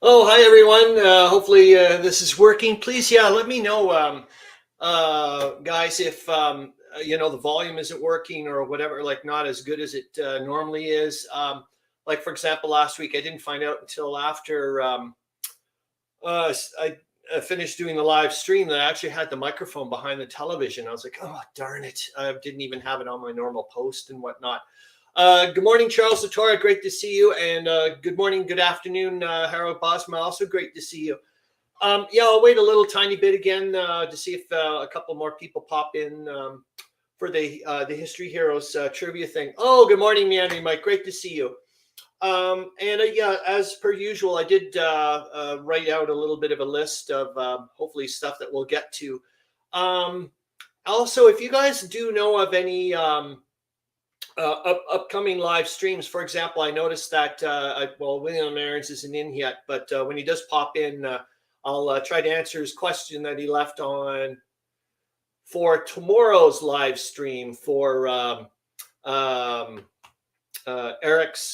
Oh, hi everyone. Hopefully this is working. Please, yeah, let me know, guys, if you know the volume isn't working or whatever, like not as good as it normally is. Like for example, last week I didn't find out until after I finished doing the live stream that I actually had the microphone behind the television. I was like, oh darn it! I didn't even have it on my normal post and whatnot. Good morning, Charles Latora. Great to see you. And good morning, good afternoon, Harro, Bosma. Also great to see you. Yeah, I'll wait a little tiny bit again to see if a couple more people pop in for the History Heroes trivia thing. Oh, good morning, Meandering Mike. Great to see you. And yeah, as per usual, I did write out a little bit of a list of hopefully stuff that we'll get to. Also, if you guys do know of any upcoming live streams, for example, I noticed that well, William Arends isn't in yet, but when he does pop in, I'll try to answer his question that he left on for tomorrow's live stream for Eric's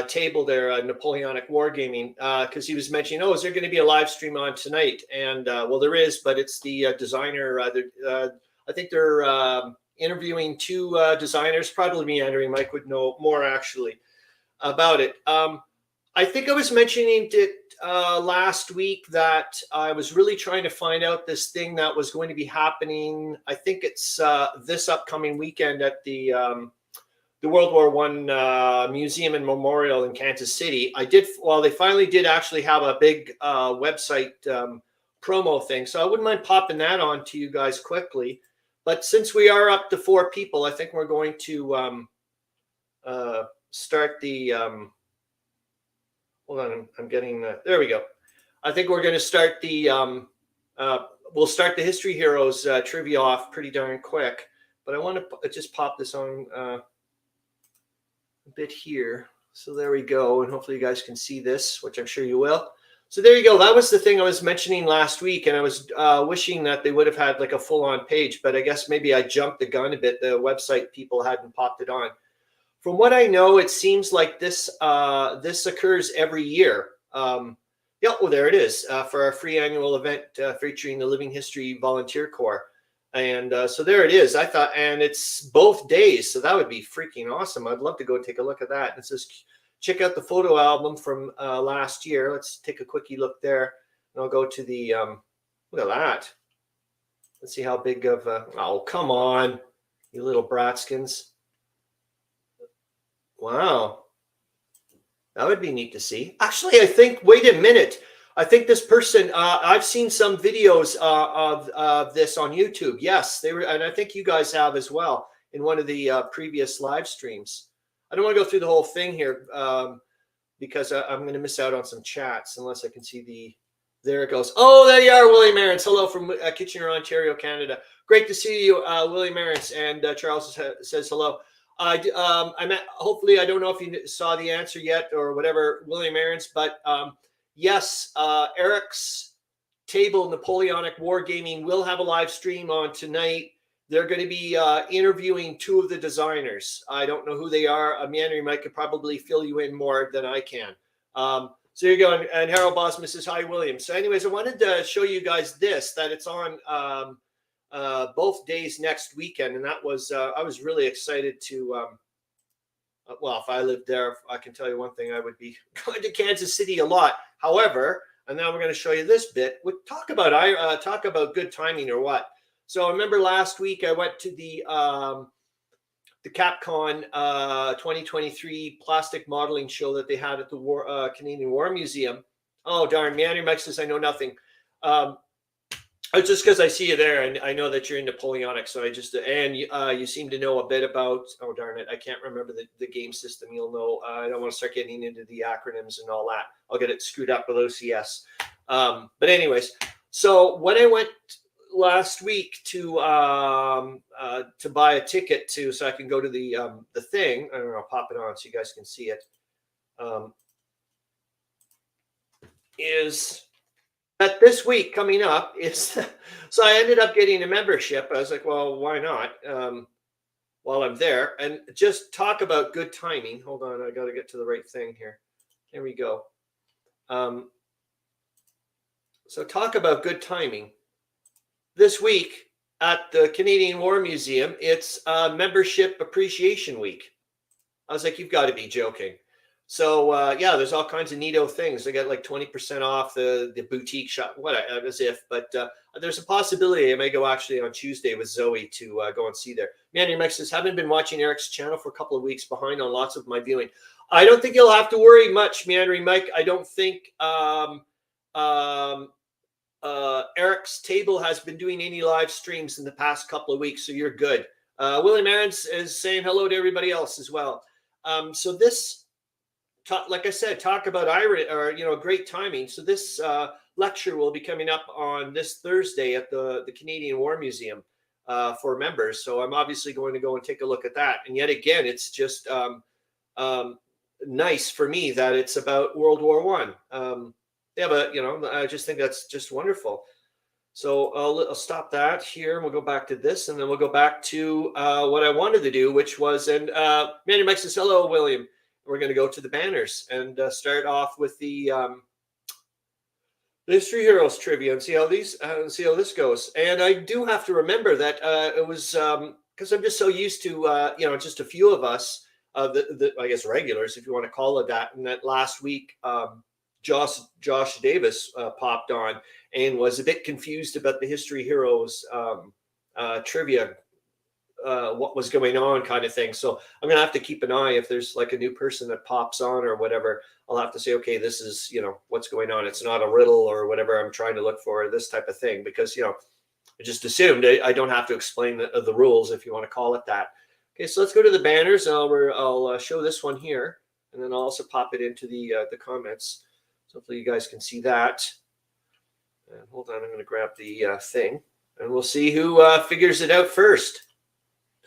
table there, Napoleonic Wargaming, because he was mentioning, oh, is there going to be a live stream on tonight? And well, there is, but it's the designer. I think they're interviewing two designers. Probably Meandering Mike would know more actually about it. I think I was mentioning it last week that I was really trying to find out this thing that was going to be happening. I think it's this upcoming weekend at the World War I Museum and Memorial in Kansas City. They finally did actually have a big website promo thing. So I wouldn't mind popping that on to you guys quickly. But since we are up to 4 people, I think we're going to start the, hold on, I'm getting, there we go. I think we're going to start the, we'll start the History Heroes trivia off pretty darn quick. But I want to just pop this on a bit here. So there we go. And hopefully you guys can see this, which I'm sure you will. So there you go. That was the thing I was mentioning last week, and I was wishing that they would have had like a full-on page, but I guess maybe I jumped the gun a bit. The website people hadn't popped it on. From what I know, it seems like this this occurs every year. Yeah, well, there it is for our free annual event featuring the Living History Volunteer Corps. And so there it is. I thought, and it's both days, so that would be freaking awesome. I'd love to go take a look at that. And it says, check out the photo album from last year. Let's take a quickie look there. And I'll go to the, look at that. Let's see how big of a, oh, come on, you little bratskins. Wow. That would be neat to see. Actually, I think, wait a minute. I think this person, I've seen some videos of this on YouTube. Yes, they were, and I think you guys have as well in one of the previous live streams. I don't want to go through the whole thing here because I'm going to miss out on some chats unless I can see the, there it goes. Oh, there you are, William Arends. Hello from Kitchener, Ontario, Canada. Great to see you, William Arends. And Charles says hello. Hopefully, I don't know if you saw the answer yet or whatever, William Arends, but yes, Eric's table, Napoleonic Wargaming, will have a live stream on tonight. They're going to be interviewing 2 of the designers. I don't know who they are. Meandering Mike could probably fill you in more than I can. So there you go. And Harro Bosma says, hi, William. So anyways, I wanted to show you guys this, that it's on both days next weekend. And that was, I was really excited to, well, if I lived there, I can tell you one thing, I would be going to Kansas City a lot. However, and now we're going to show you this bit. We'll talk about good timing or what. So I remember last week I went to the Capcom 2023 plastic modeling show that they had at the Canadian War Museum. Oh, darn, Meandering Mike says, I know nothing. It's just because I see you there and I know that you're in Napoleonic. So I just, and you seem to know a bit about, oh, darn it, I can't remember the game system. You'll know, I don't want to start getting into the acronyms and all that. I'll get it screwed up with OCS. But anyways, so when I went last week to buy a ticket so I can go to the thing, I don't know, I'll pop it on so you guys can see it, is that this week coming up is, so I ended up getting a membership. I was like, well, why not? While I'm there, and just talk about good timing. Hold on, I got to get to the right thing here. Here we go. So talk about good timing. This week at the Canadian War Museum, it's Membership Appreciation Week. I was like, you've got to be joking. So yeah, there's all kinds of neato things. They got like 20% off the boutique shop, as if, but there's a possibility I may go actually on Tuesday with Zoe to go and see there. Meandering Mike says, haven't been watching Eric's channel for a couple of weeks, behind on lots of my viewing. I don't think you'll have to worry much, Meandering Mike. I don't think Eric's table has been doing any live streams in the past couple of weeks, so you're good. William Arends is saying hello to everybody else as well. So this, like I said, talk about great timing. So this lecture will be coming up on this Thursday at the Canadian War Museum for members. So I'm obviously going to go and take a look at that. And yet again, it's just nice for me that it's about World War I. Yeah, but I just think that's just wonderful. So I'll stop that here, and we'll go back to this, and then we'll go back to what I wanted to do, which was, and Manny Mike says, hello, William. We're going to go to the banners and start off with the History Heroes trivia and see how this goes. And I do have to remember that it was because I'm just so used to just a few of us, the I guess regulars, if you want to call it that. And that last week, Josh Davis popped on and was a bit confused about the History Heroes trivia. What was going on kind of thing. So I'm going to have to keep an eye if there's like a new person that pops on or whatever. I'll have to say, okay, this is, what's going on. It's not a riddle or whatever I'm trying to look for, this type of thing, because, I just assumed I don't have to explain the rules, if you want to call it that. Okay, so let's go to the banners. I'll show this one here, and then I'll also pop it into the comments. So hopefully you guys can see that. And hold on, I'm going to grab the thing, and we'll see who figures it out first.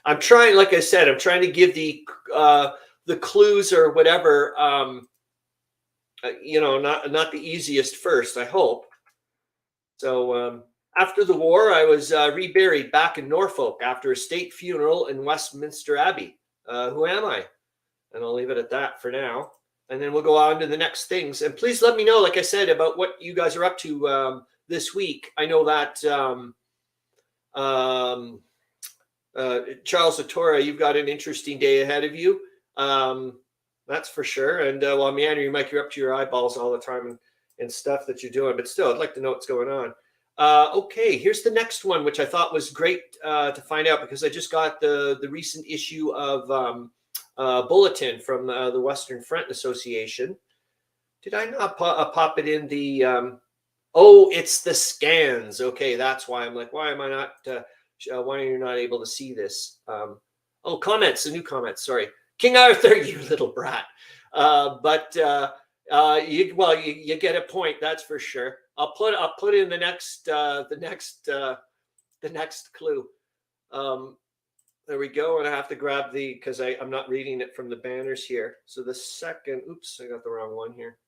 I'm trying, like I said, I'm trying to give the clues or whatever, not the easiest first, I hope. So after the war, I was reburied back in Norfolk after a state funeral in Westminster Abbey. Who am I? And I'll leave it at that for now. And then we'll go on to the next things. And please let me know, like I said, about what you guys are up to this week. I know that Charles Latora, you've got an interesting day ahead of you. That's for sure. And while Meandering Mike, you're up to your eyeballs all the time and stuff that you're doing. But still, I'd like to know what's going on. Okay, here's the next one, which I thought was great to find out, because I just got the recent issue of Bulletin from the Western Front Association. Did I not pop it in the... oh, it's the scans. Okay, that's why I'm like, why am I not... why are you not able to see this? Oh, comments, the new comments. Sorry, King Arthur, you little brat. But you get a point. That's for sure. I'll put in the next clue. There we go. And I have to grab because I'm not reading it from the banners here. So the second, oops, I got the wrong one here.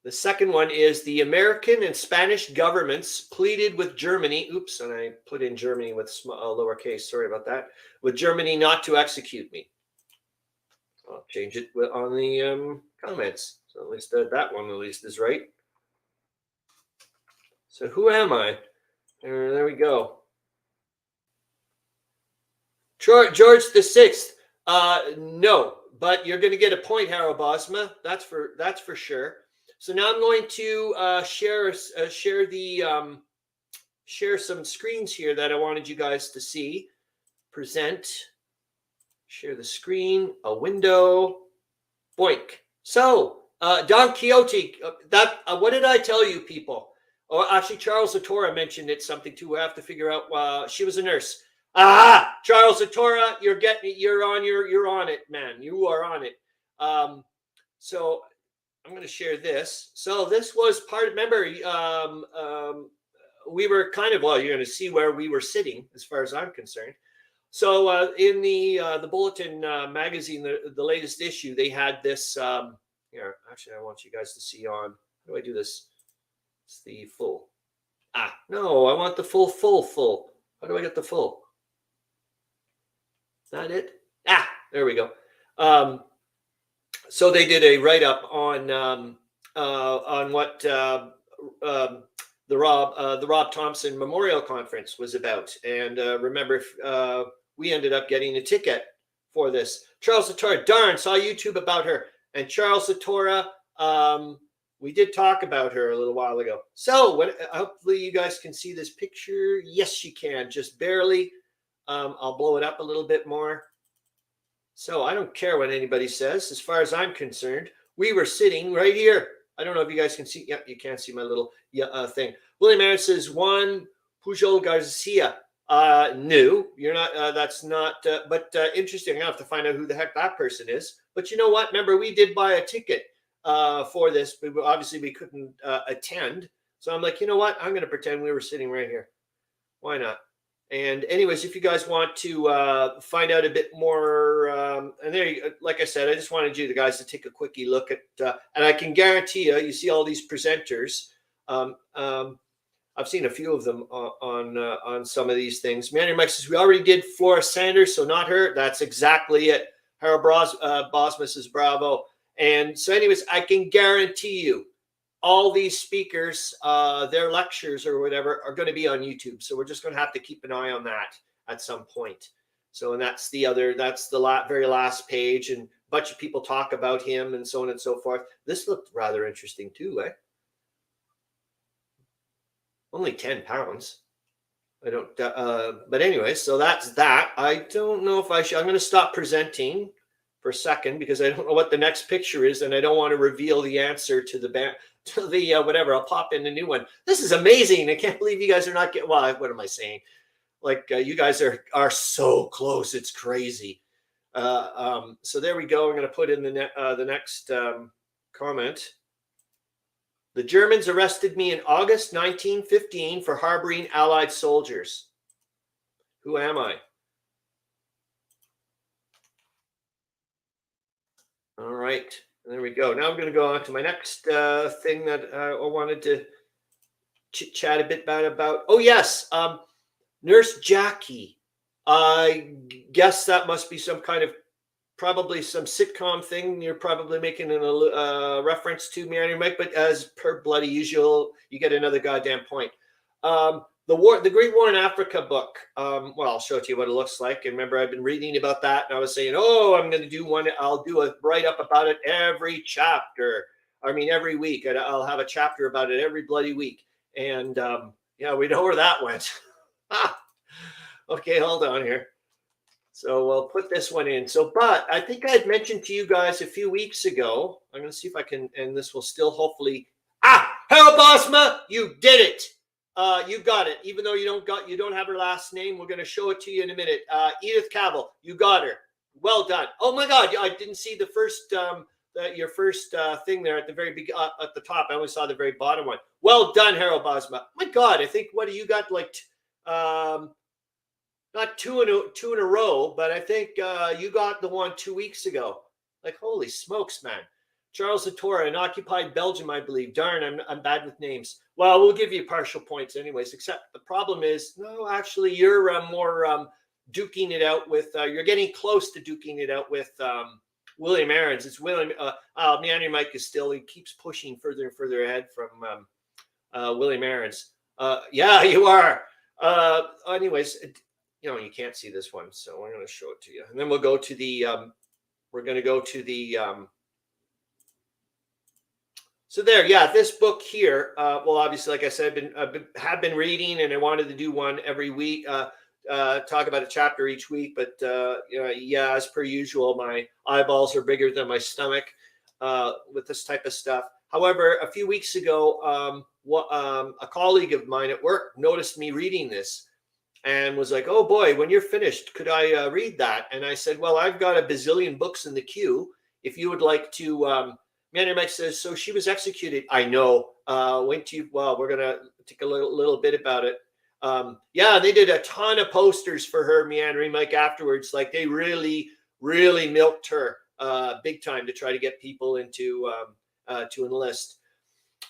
The second one is the American and Spanish governments pleaded with Germany. Oops, and I put in Germany with lowercase. Sorry about that. With Germany not to execute me. I'll change it on the comments. So at least that one at least is right. So who am I? There we go. George the Sixth. No, but you're going to get a point, Harro Bosma. That's for sure. So now I'm going to share some screens here that I wanted you guys to see. Present, share the screen, a window, boink. So Don Quixote, what did I tell you, people? Oh, actually, Charles Latora mentioned it something too. I have to figure out. She was a nurse. Ah, Charles Latora, you're getting it. You're on it, man. You are on it. So I'm going to share this. So this was part. Remember, we were kind of, well, you're going to see where we were sitting as far as I'm concerned. So in the Bulletin magazine, the latest issue, they had this. Here, actually, I want you guys to see on. How do I do this? It's the full. No, I want the full. How do I get the full? Is that it? There we go. So they did a write-up on what the Rob Thompson Memorial Conference was about, and remember, we ended up getting a ticket for this. Charles Latora, darn, saw YouTube about her, and Charles Latora. We did talk about her a little while ago. So hopefully you guys can see this picture. Yes, you can, just barely. I'll blow it up a little bit more. So I don't care what anybody says. As far as I'm concerned, we were sitting right here. I don't know if you guys can see. Yeah, you can't see my little thing. William Arends says, Juan Pujol Garcia. No, you're not. That's not. But interesting enough to find out who the heck that person is. But you know what? Remember, we did buy a ticket for this. But obviously, we couldn't attend. So I'm like, you know what? I'm going to pretend we were sitting right here. Why not? And anyways, if you guys want to find out a bit more, and there, like I said, I just wanted you the guys to take a quickie look at, and I can guarantee you see all these presenters. I've seen a few of them on some of these things. Meandering Mike says, we already did Flora Sanders, so not her. That's exactly it. Harro Bosma says, bravo. And so anyways, I can guarantee you, all these speakers, their lectures or whatever are going to be on YouTube. So we're just going to have to keep an eye on that at some point. So, and that's the very last page, and a bunch of people talk about him and so on and so forth. This looked rather interesting too, eh? Only 10 pounds. I don't, but anyway, so that's that. I don't know if I should, I'm going to stop presenting for a second because I don't know what the next picture is, and I don't want to reveal the answer to the whatever. I'll pop in a new one. This is amazing. I can't believe you guys are not getting. Well, what am I saying? Like you guys are so close. It's crazy. So there we go. I'm going to put in the next comment. The Germans arrested me in August 1915 for harboring Allied soldiers. Who am I? All right. There we go. Now I'm going to go on to my next thing that I wanted to chat a bit about. Oh, yes. Nurse Jackie. I guess that must be some kind of, probably some sitcom thing. You're probably making a reference to Meandering Mike, but as per bloody usual, you get another goddamn point. The Great War in Africa book. Well, I'll show it to you what it looks like. And remember, I've been reading about that, and I was saying, I'm going to do one. I'll do a write-up about it every chapter. I mean, every week. I'll have a chapter about it every bloody week. And yeah, we know where that went. Okay, hold on here. So we'll put this one in. So, but I think I had mentioned to you guys a few weeks ago. I'm going to see if I can, and this will still hopefully. Harro Bosma, you did it. You got it. Even though you don't have her last name, we're going to show it to you in a minute. Edith Cavell, you got her. Well done. Oh my God, I didn't see the first your first thing there at the very big at the top. I only saw the very bottom one. Well done, Harro Bosma. My God, I think what do you got? Like not two in a row, but I think you got the one 2 weeks ago. Like holy smokes, man. Charles Latora in occupied Belgium, I believe. Darn, I'm bad with names. Well, we'll give you partial points anyways, except the problem is, no, actually, you're more duking it out with, you're getting close to duking it out with William Arends. It's William, Meandering Mike is still, he keeps pushing further and further ahead from William Arends. Yeah, you are. Anyways, you can't see this one, so I'm going to show it to you. And then we'll go to the, so there, yeah, this book here. Well, obviously, like I said, have been reading, and I wanted to do one every week, talk about a chapter each week. But yeah, as per usual, my eyeballs are bigger than my stomach with this type of stuff. However, a few weeks ago, a colleague of mine at work noticed me reading this and was like, "Oh boy, when you're finished, could I read that?" And I said, "Well, I've got a bazillion books in the queue. If you would like to." Meandering Mike says, so she was executed. I know. We're going to take a little bit about it. Yeah, they did a ton of posters for her, Meandering Mike, afterwards. Like they really, really milked her big time to try to get people into to enlist.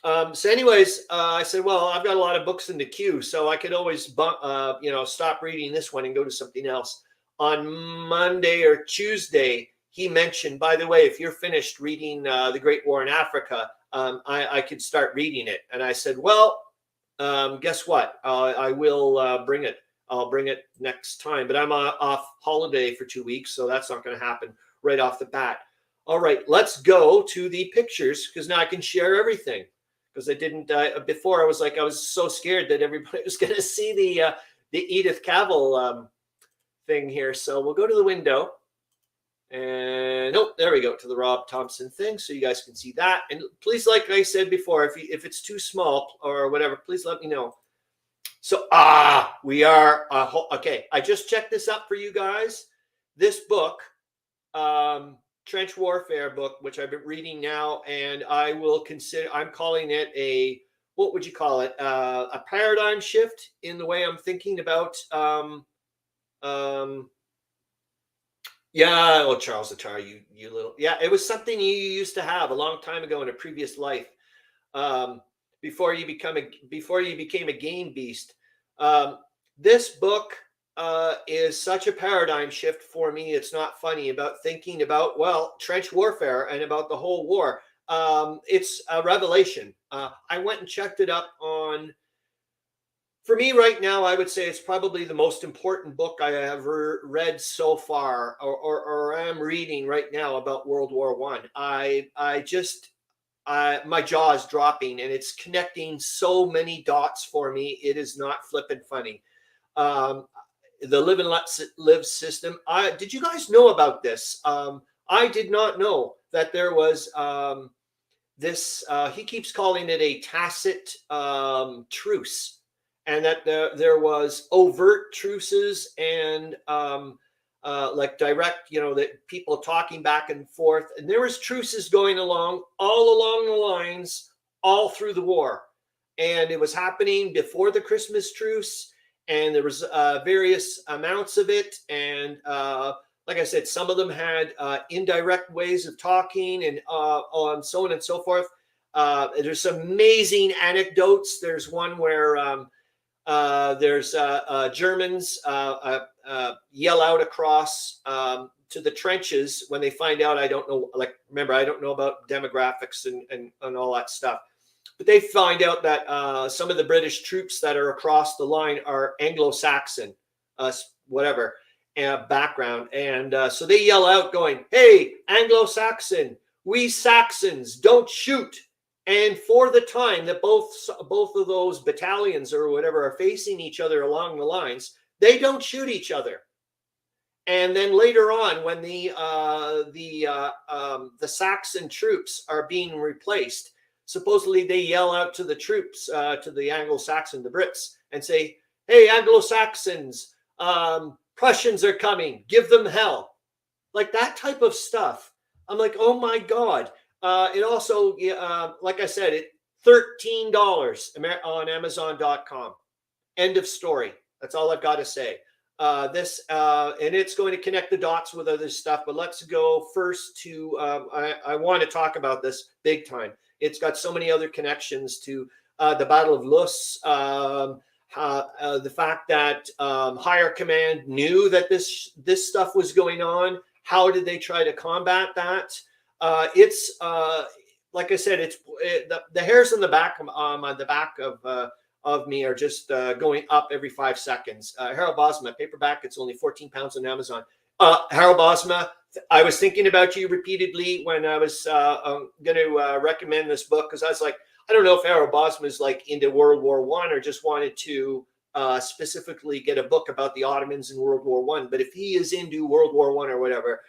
So anyways, I said, well, I've got a lot of books in the queue, so I could always stop reading this one and go to something else. On Monday or Tuesday, he mentioned, by the way, if you're finished reading The Great War in Africa, I could start reading it. And I said, well, guess what? I will bring it. I'll bring it next time. But I'm off holiday for 2 weeks, so that's not going to happen right off the bat. All right, let's go to the pictures because now I can share everything. Because I didn't before. I was so scared that everybody was going to see the Edith Cavell thing here. So we'll go to the window, and there we go, to the Rob Thompson thing, so you guys can see that. And please, like I said before, if it's too small or whatever, please let me know. So we are okay. I just checked this up for you guys. This book. Trench warfare book, which I've been reading now, and I'm calling it what would you call it? A paradigm shift in the way I'm thinking about, Charles Latora, you little, it was something you used to have a long time ago in a previous life, before you became a game beast. This book is such a paradigm shift for me. It's not funny about thinking about, trench warfare and about the whole war. It's a revelation. I went and checked it up on, for me right now, I would say it's probably the most important book I have ever read so far, or am reading right now about World War I. My jaw is dropping, and it's connecting so many dots for me. It is not flippin' funny. The live and let live system. Did you guys know about this? I did not know that there was this. He keeps calling it a tacit truce, and that there was overt truces and like direct, that people talking back and forth, and there was truces going along all along the lines all through the war, and it was happening before the Christmas truce. And there was various amounts of it. And like I said, some of them had indirect ways of talking and so on and so forth. There's some amazing anecdotes. There's one where there's Germans yell out across to the trenches when they find out, I don't know about demographics and all that stuff. But they find out that some of the British troops that are across the line are Anglo-Saxon, background. And so they yell out going, hey, Anglo-Saxon, we Saxons, don't shoot. And for the time that both of those battalions or whatever are facing each other along the lines, they don't shoot each other. And then later on, when the Saxon troops are being replaced, supposedly they yell out to the troops, to the Anglo-Saxon, the Brits, and say, hey, Anglo-Saxons, Prussians are coming, give them hell. Like that type of stuff. I'm like, oh my God. It also, like I said, $13 on Amazon.com. End of story. That's all I've got to say. And it's going to connect the dots with other stuff, but let's go first to, I want to talk about this big time. It's got so many other connections to the Battle of Loos, the fact that higher command knew that this stuff was going on. How did they try to combat that? It's like I said, the hairs on the back of me are just going up every 5 seconds. Harro Bosma paperback. It's only 14 pounds on Amazon. Harro Bosma, I was thinking about you repeatedly when I was going to recommend this book, because I was like, I don't know if Harro Bosma is like into World War I or just wanted to specifically get a book about the Ottomans in World War I. But if he is into World War I or whatever,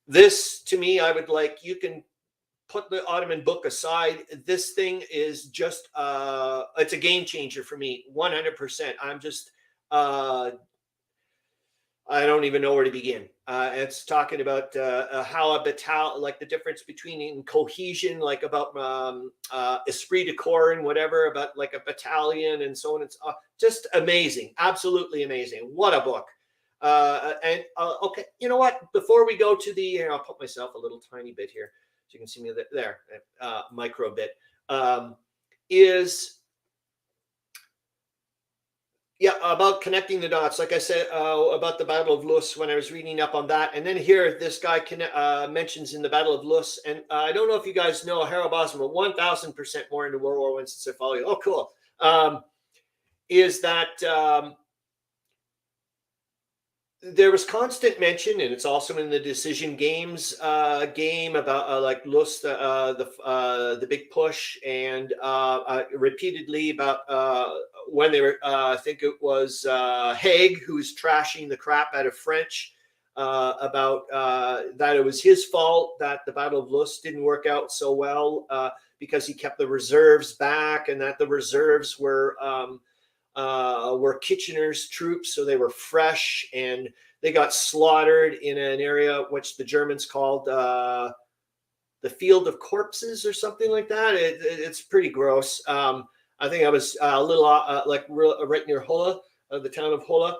this to me, I would like, you can put the Ottoman book aside. This thing is just, it's a game changer for me, 100%. I'm just, I don't even know where to begin. It's talking about how a battalion, like the difference between cohesion, like about esprit de corps and whatever, about like a battalion and so on. It's just amazing. Absolutely amazing. What a book. Okay, you know what? Before we go to I'll put myself a little tiny bit here so you can see me there, micro bit. is about connecting the dots. Like I said about the Battle of Lus when I was reading up on that. And then here, this guy mentions in the Battle of Lus, and I don't know if you guys know, Harro Bosma, 1,000% more into World War I since I follow you. Oh, cool. Is that there was constant mention, and it's also in the Decision Games game about like Lus, the big push, and repeatedly about when they were, I think it was Haig who's trashing the crap out of French about that it was his fault that the Battle of Lus didn't work out so well because he kept the reserves back, and that the reserves were Kitchener's troops, so they were fresh, and they got slaughtered in an area which the Germans called the Field of Corpses or something like that. It's pretty gross. I think I was a little right near Hulla, the town of Hulla.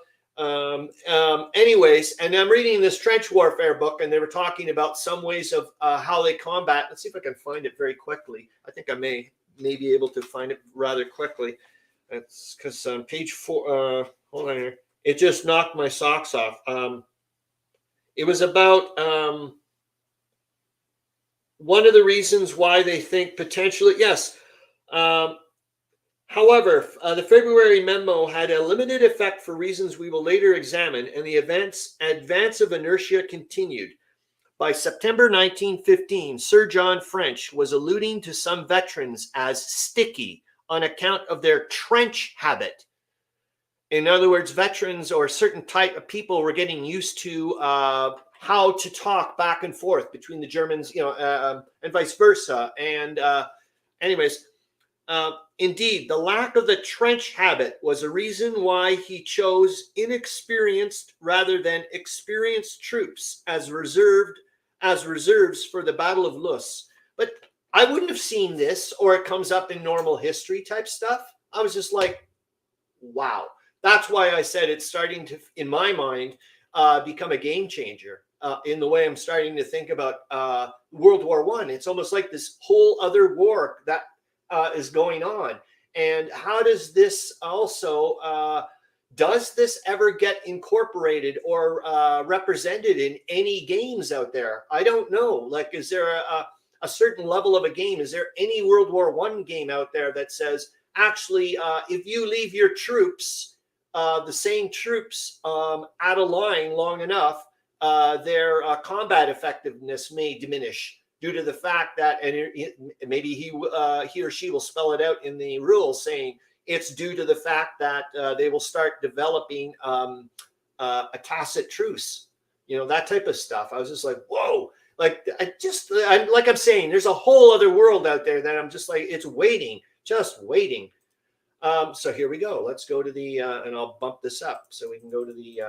Anyways, and I'm reading this trench warfare book, and they were talking about some ways of how they combat. Let's see if I can find it very quickly. I think I may be able to find it rather quickly. It's because on page 4, hold on here. It just knocked my socks off. It was about one of the reasons why they think potentially, yes. However, the February memo had a limited effect for reasons we will later examine, and the advance of inertia continued. By September 1915, Sir John French was alluding to some veterans as sticky on account of their trench habit. In other words, veterans or a certain type of people were getting used to how to talk back and forth between the Germans, and vice versa. And anyways, indeed, the lack of the trench habit was a reason why he chose inexperienced rather than experienced troops as reserves for the Battle of Lus. But I wouldn't have seen this, or it comes up in normal history type stuff. I was just like, wow. That's why I said it's starting to, in my mind, become a game changer in the way I'm starting to think about World War I. It's almost like this whole other war that is going on. And how does this also, does this ever get incorporated or represented in any games out there? I don't know. Like, is there a certain level of a game? Is there any World War I game out there that says, actually, if you leave your troops, the same troops at a line long enough, their combat effectiveness may diminish due to the fact that, and maybe he or she will spell it out in the rules saying it's due to the fact that they will start developing a tacit truce, that type of stuff. I was just like, whoa. Like like I'm saying, there's a whole other world out there that I'm just like, it's waiting, just waiting. So here we go. Let's go to the, and I'll bump this up so we can go to the,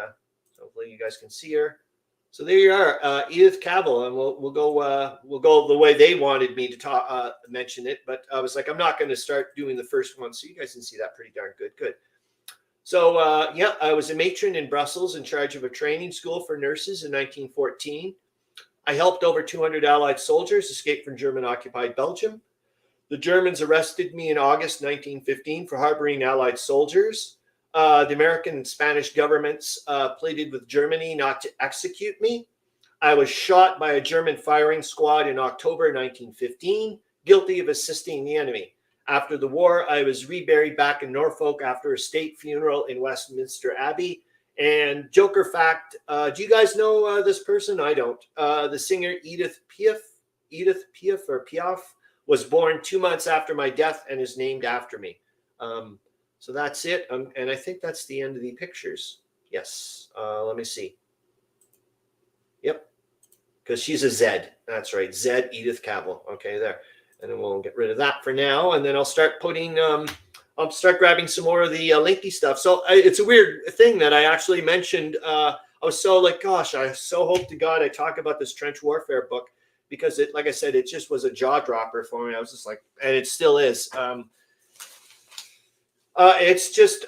so hopefully you guys can see her. So there you are, Edith Cavell, and we'll go the way they wanted me to mention it. But I was like, I'm not going to start doing the first one, so you guys can see that pretty darn good. Good. So I was a matron in Brussels in charge of a training school for nurses in 1914. I helped over 200 Allied soldiers escape from German-occupied Belgium. The Germans arrested me in August 1915 for harboring Allied soldiers. The American and Spanish governments pleaded with Germany not to execute me. I was shot by a German firing squad in October 1915, guilty of assisting the enemy. After the war, I was reburied back in Norfolk after a state funeral in Westminster Abbey. And joker fact, do you guys know this person? I don't. The singer Edith Piaf was born 2 months after my death and is named after me. So that's it. And I think that's the end of the pictures. Yes. Let me see. Yep. Because she's a Z. That's right. Z Edith Cavell. Okay, there. And then we'll get rid of that for now. And then I'll start putting, I'll start grabbing some more of the linky stuff. So it's a weird thing that I actually mentioned. I was so like, gosh, I so hope to God I talk about this trench warfare book, because it, like I said, it just was a jaw dropper for me. I was just like, and it still is. It's just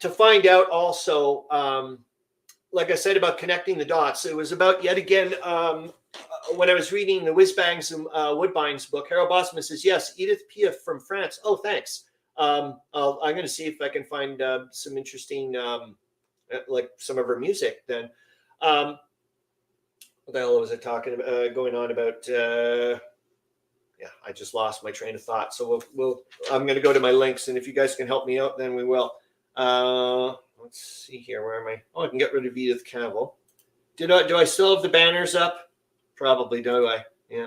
to find out also, like I said, about connecting the dots. It was about, yet again, when I was reading the Whiz Bangs and Woodbine's book, Harro Bosma says, yes, Edith Piaf from France. Oh, thanks. I'm going to see if I can find some interesting, like some of her music then. What the hell was I talking about, going on about? Yeah, I just lost my train of thought. So I'm going to go to my links, and if you guys can help me out, then we will. Let's see here. Where am I? Oh, I can get rid of Edith Cavell. Do I still have the banners up? Probably, do I? Yeah.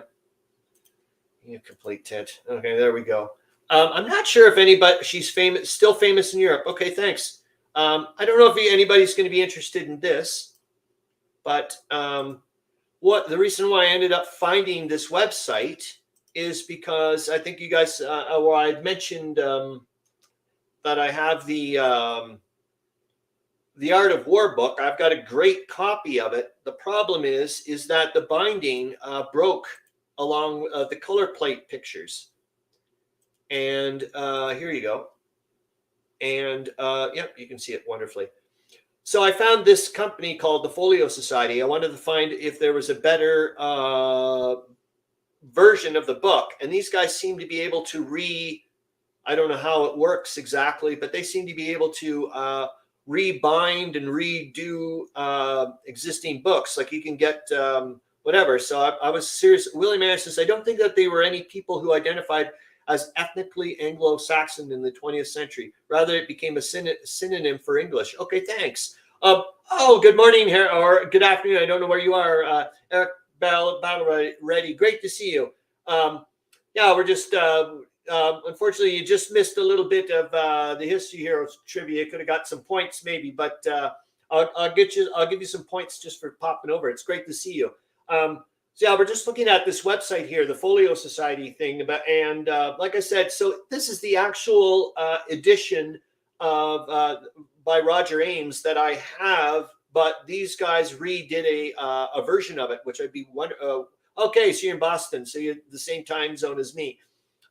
You complete tit. Okay, there we go. I'm not sure if anybody, she's famous, still famous in Europe. Okay, thanks. I don't know if anybody's going to be interested in this, but the reason why I ended up finding this website is because I think you guys, well, I'd mentioned that I have the Art of War book. I've got a great copy of it. The problem is that the binding broke along the color plate pictures. And here you go. And yep, you can see it wonderfully. So I found this company called the Folio Society. I wanted to find if there was a better version of the book. And these guys seem to be able to I don't know how it works exactly, but they seem to be able to rebind and redo existing books. Like you can get whatever. So I was serious. Willie Mann says, I don't think that they were any people who identified as ethnically Anglo-Saxon in the 20th century. Rather, it became a synonym for English. Okay, thanks. Oh, good morning here, or good afternoon. I don't know where you are. Eric Battle Ready. Great to see you. Yeah, we're just, unfortunately, you just missed a little bit of the History Heroes trivia. You could have got some points maybe, but I'll give you some points just for popping over. It's great to see you. So yeah, we're just looking at this website here, the Folio Society thing, and like I said, so this is the actual edition of by Roger Ames that I have, but these guys redid a version of it, which I'd be wondering. Okay, so you're in Boston, so you're the same time zone as me.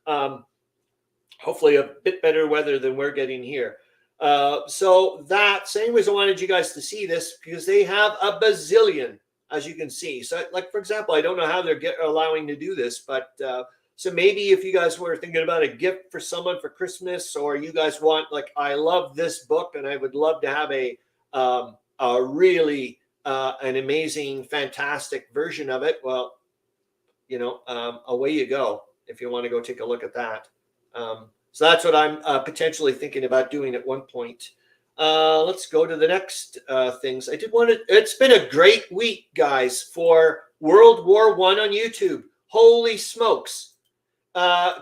Hopefully, a bit better weather than we're getting here. So anyways, I wanted you guys to see this because they have a bazillion. As you can see. So like, for example, I don't know how they're allowing to do this, but so maybe if you guys were thinking about a gift for someone for Christmas, or you guys want, like, I love this book and I would love to have a really an amazing, fantastic version of it. Well, you know, away you go if you want to go take a look at that. So that's what I'm potentially thinking about doing at one point. Let's go to the next things. It's been a great week, guys, for World War I on YouTube. Holy smokes.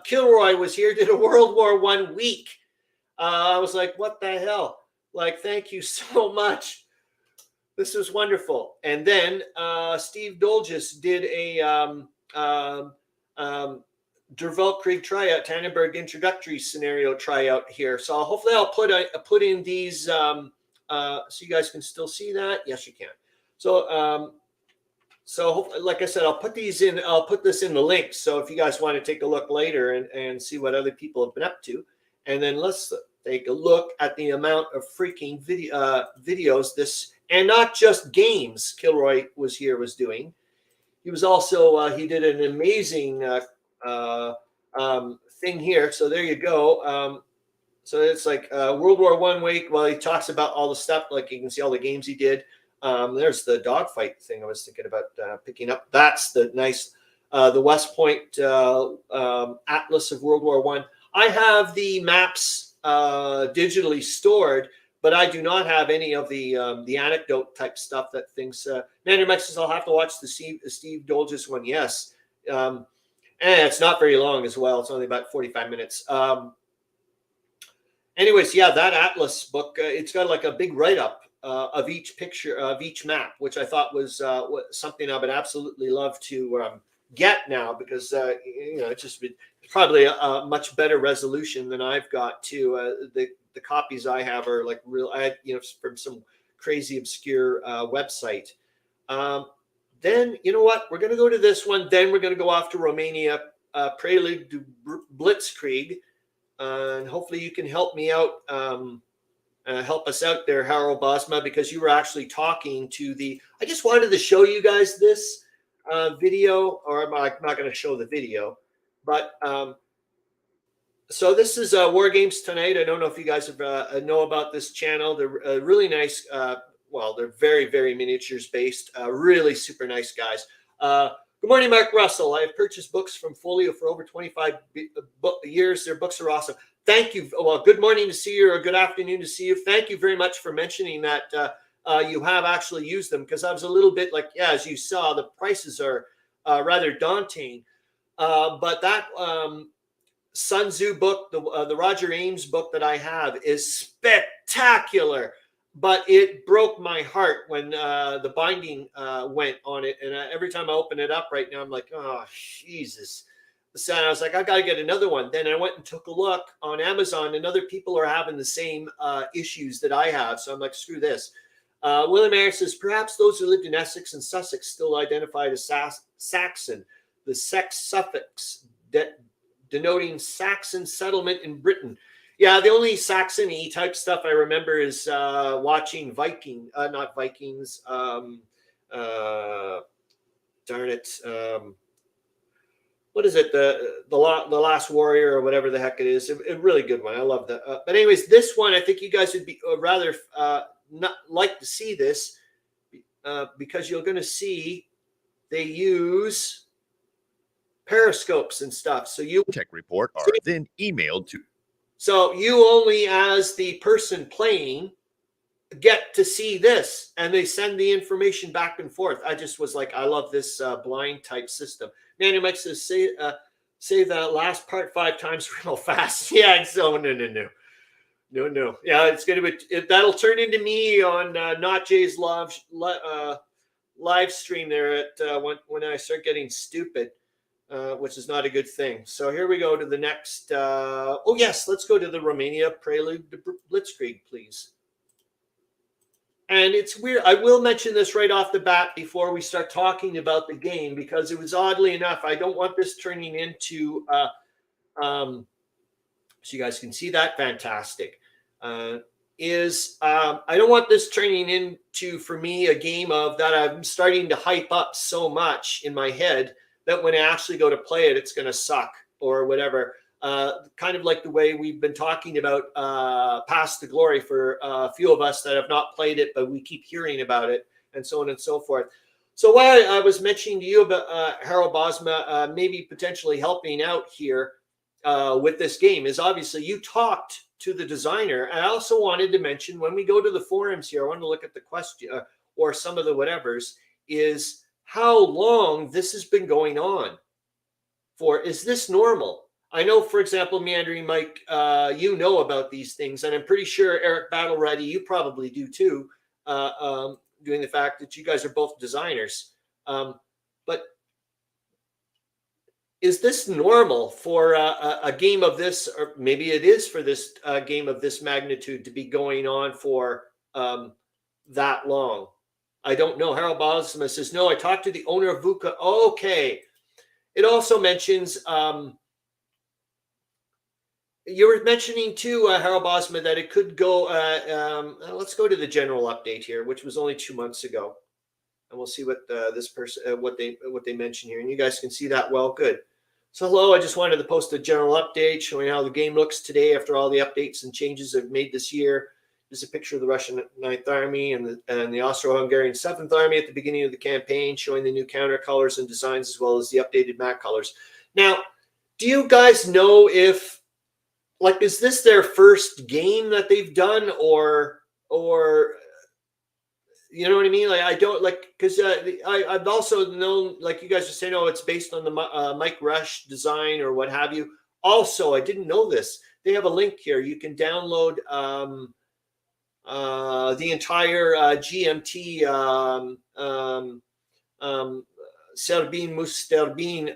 Kilroy was here, did a World War I week. I was like, what the hell? Like, thank you so much. This was wonderful. And then Steve Dolges did a Der Weltkrieg tryout, Tannenberg introductory scenario tryout here. So hopefully I'll put in these so you guys can still see that. Yes, you can. So so hopefully, like I said, I'll put these in. I'll put this in the links. So if you guys want to take a look later and see what other people have been up to, and then let's take a look at the amount of freaking videos this, and not just games. Kilroy was doing. He was also he did an amazing thing here. So there you go. So it's like World War I week. Well, he talks about all the stuff. Like you can see all the games he did. There's the dogfight thing I was thinking about picking up. That's the nice the West Point Atlas of World War I. I have the maps digitally stored, but I do not have any of the anecdote type stuff that things. Meandering says I'll have to watch the Steve Dolges one. Yes. And it's not very long as well. It's only about 45 minutes. Anyways, yeah, that Atlas book, it's got like a big write-up of each picture, of each map, which I thought was something I would absolutely love to get now because, you know, it's just probably a much better resolution than I've got to. The copies I have are like real, you know, from some crazy obscure website. Then, you know what? We're going to go to this one. Then we're going to go off to Romania, Prelude to Blitzkrieg. And hopefully you can help me out, help us out there, Harro Bosma, because you were actually talking to I just wanted to show you guys this. video, or I'm not going to show the video, but so this is War Games Tonight. I don't know if you guys have, know about this channel. They're really nice. Well, they're very, very miniatures based. Really super nice guys. Good morning, Mark Russell. I have purchased books from Folio for over 25 years. Their books are awesome. Thank you. Well, good morning to see you, or good afternoon to see you. Thank you very much for mentioning that you have actually used them, because I was a little bit like, yeah, as you saw, the prices are rather daunting. But that Sun Tzu book, the Roger Ames book that I have, is spectacular. But it broke my heart when the binding went on it. And every time I open it up right now, I'm like, oh, Jesus. So I was like, I got to get another one. Then I went and took a look on Amazon, and other people are having the same issues that I have. So I'm like, screw this. William Ayers says, perhaps those who lived in Essex and Sussex still identified as Saxon. The sex suffix denoting Saxon settlement in Britain. Yeah, the only Saxony type stuff I remember is watching not Vikings. Darn it. What is it? The Last Warrior, or whatever the heck it is. A really good one. I love that. But anyways, this one, I think you guys would be rather not like to see this because you're going to see they use periscopes and stuff. So you tech report are then emailed to. So you only, as the person playing, get to see this, and they send the information back and forth. I just was like, I love this blind type system. Manny Mike says, say that last part 5 times real fast. Yeah, so no. Yeah, it's gonna be that'll turn into me on Not Jay's live stream there at when I start getting stupid. Which is not a good thing. So here we go to the next. Oh, yes, let's go to the Romania Prelude to Blitzkrieg, please. And it's weird. I will mention this right off the bat before we start talking about the game, because it was, oddly enough, I don't want this turning into, so you guys can see that. Fantastic. I don't want this turning into, for me, a game of that I'm starting to hype up so much in my head that when I actually go to play it, it's going to suck or whatever. Kind of like the way we've been talking about Past the Glory for a few of us that have not played it, but we keep hearing about it, and so on and so forth. So what I was mentioning to you about Harro Bosma maybe potentially helping out here with this game is, obviously you talked to the designer. And I also wanted to mention, when we go to the forums here, I want to look at the question or some of the whatevers, is how long this has been going on for. Is this normal? I know, for example, Meandering Mike, you know about these things, and I'm pretty sure Eric Battle Ready, you probably do too, doing the fact that you guys are both designers. But is this normal for a game of this, or maybe it is for this game of this magnitude, to be going on for that long? I don't know. Harro Bosma says, no, I talked to the owner of VUCA. Okay. It also mentions, you were mentioning too, Harro Bosma, that it could go, let's go to the general update here, which was only 2 months ago. And we'll see what this person, what they mention here. And you guys can see that well. Good. So hello, I just wanted to post a general update showing how the game looks today after all the updates and changes I've made this year. There's a picture of the Russian 9th Army and the Austro-Hungarian 7th Army at the beginning of the campaign, showing the new counter colors and designs, as well as the updated map colors. Now, do you guys know if, like, is this their first game that they've done, or you know what I mean? Like, I don't, like, because I've also known, like, you guys are saying, oh, it's based on the Mike Rush design or what have you. Also, I didn't know this. They have a link here. You can download the entire GMT Serbin Musterbin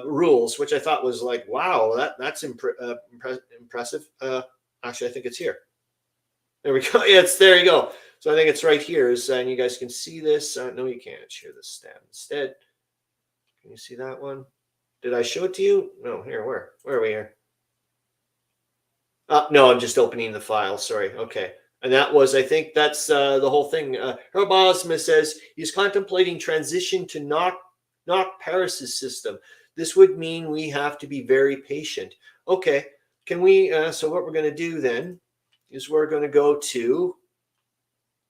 rules, which I thought was like, wow, that's impressive. Actually, I think it's here. There we go. Yeah, there you go. So I think it's right here. And you guys can see this. No, you can't share this stab instead. Can you see that one? Did I show it to you? No, here, where are we here? No, I'm just opening the file. Sorry. Okay. And that was, I think that's the whole thing. Harro Bosma says he's contemplating transition to knock Paris's system. This would mean we have to be very patient. Okay, can we, so what we're going to do then is we're going to go to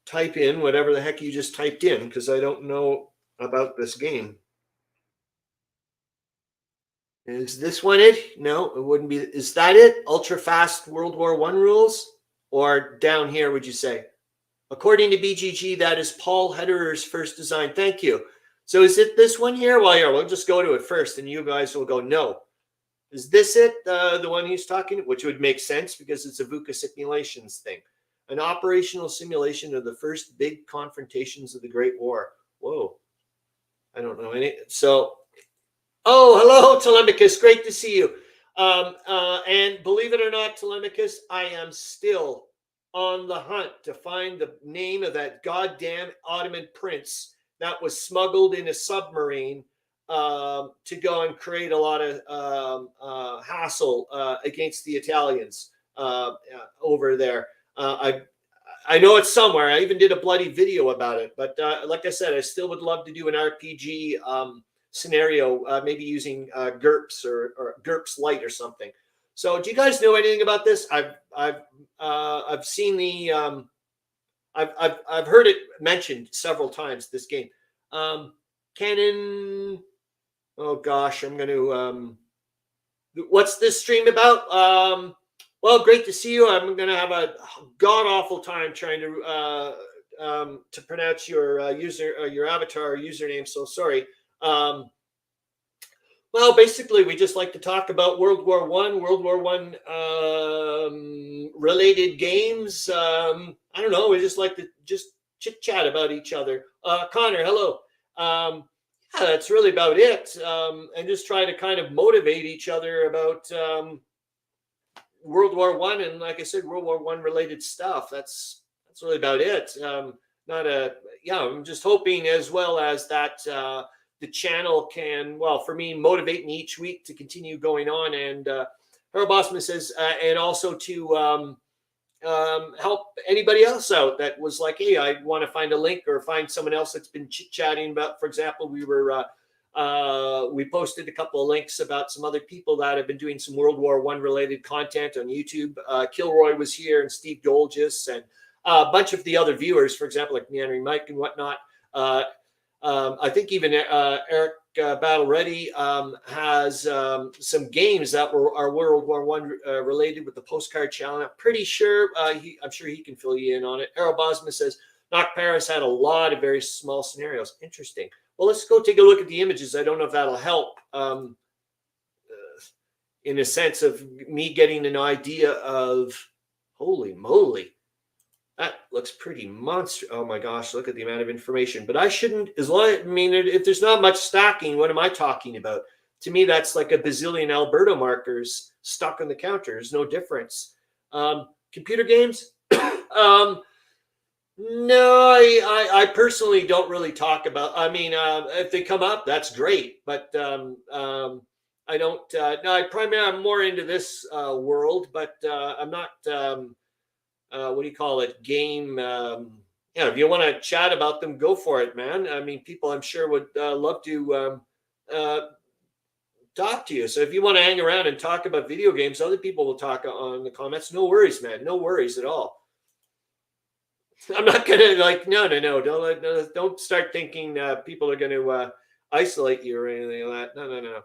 type in whatever the heck you just typed in, because I don't know about this game. Is this one it? No, it wouldn't be. Is that it? Ultra fast World War I rules? Or down here, would you say? According to BGG, that is Paul Hederer's first design. Thank you. So is it this one here? Well, here, we'll just go to it first, and you guys will go, no. Is this it, the one he's talking, which would make sense because it's a VUCA simulations thing. An operational simulation of the first big confrontations of the Great War. Whoa. I don't know any. So, oh, hello, Telemachus. Great to see you. And believe it or not, Telemachus, I am still on the hunt to find the name of that goddamn Ottoman prince that was smuggled in a submarine to go and create a lot of hassle against the Italians over there. I know it's somewhere. I even did a bloody video about it. But like I said, I still would love to do an RPG scenario, maybe using GURPS or GURPS Lite or something. So, do you guys know anything about this? I've seen the I've heard it mentioned several times. This game, Canon. Oh gosh, I'm going to. What's this stream about? Well, great to see you. I'm going to have a god awful time trying to pronounce your your avatar username. So sorry. Well, basically, we just like to talk about World War I, World War I related games. I don't know. We just like to just chit chat about each other. Connor, hello. Yeah, that's really about it. And just try to kind of motivate each other about World War I and, like I said, World War I related stuff. That's really about it. I'm just hoping as well as that. The channel can, well, for me, motivate me each week to continue going on. And Harro Bosma says, and also to help anybody else out that was like, hey, I want to find a link or find someone else that's been chit-chatting about, for example, we posted a couple of links about some other people that have been doing some World War I related content on YouTube. Kilroy was here and Steve Dolgis and a bunch of the other viewers, for example, like Meandering Mike and whatnot. I think even Eric Battle Ready has some games that are World War I related with the postcard challenge. I'm pretty sure I'm sure he can fill you in on it. Harro Bosma says Knock Paris had a lot of very small scenarios. Interesting. Well, let's go take a look at the images. I don't know if that'll help in a sense of me getting an idea of holy moly. That looks pretty monstrous. Oh my gosh, look at the amount of information. But I shouldn't, as long, I mean, if there's not much stacking, what am I talking about? To me, that's like a bazillion Alberto markers stuck on the counter. There's no difference. Computer games? No, I personally don't really talk about, I mean, if they come up, that's great. But I don't, no, I'm more into this world, but I'm not, what do you call it? Game. If you want to chat about them, go for it, man. I mean, people I'm sure would love to talk to you. So if you want to hang around and talk about video games, other people will talk on the comments. No worries, man. No worries at all. I'm not going to no. Don't start thinking people are going to isolate you or anything like that. No.